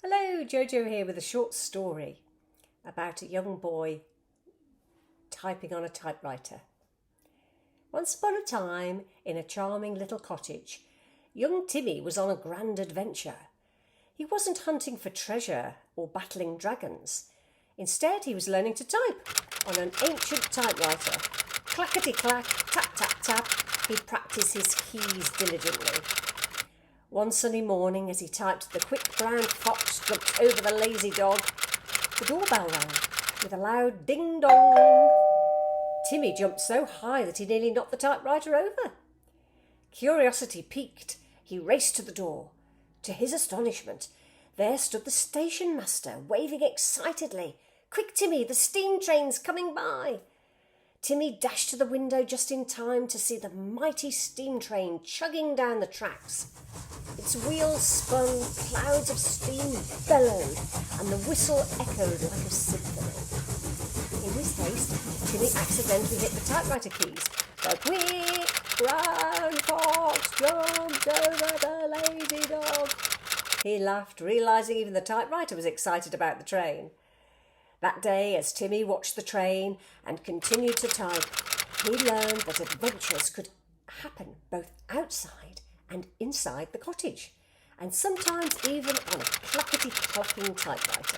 Hello, JoJo here with a short story about a young boy typing on a typewriter. Once upon a time, in a charming little cottage, young Timmy was on a grand adventure. He wasn't hunting for treasure or battling dragons. Instead, he was learning to type on an ancient typewriter. Clackety-clack, tap-tap-tap, he practised his keys diligently. One sunny morning, as he typed, the quick brown fox jumped over the lazy dog. The doorbell rang with a loud ding-dong. Timmy jumped so high that he nearly knocked the typewriter over. Curiosity piqued, he raced to the door. To his astonishment, there stood the stationmaster, waving excitedly. "Quick, Timmy, the steam train's coming by!" Timmy dashed to the window just in time to see the mighty steam train chugging down the tracks. Its wheels spun, clouds of steam bellowed, and the whistle echoed like a symphony. In his haste, Timmy accidentally hit the typewriter keys. The quick brown fox jumped over the lazy dog. He laughed, realising even the typewriter was excited about the train. That day, as Timmy watched the train and continued to type, he learned that adventures could happen both outside and inside the cottage, and sometimes even on a clackety-clacking typewriter.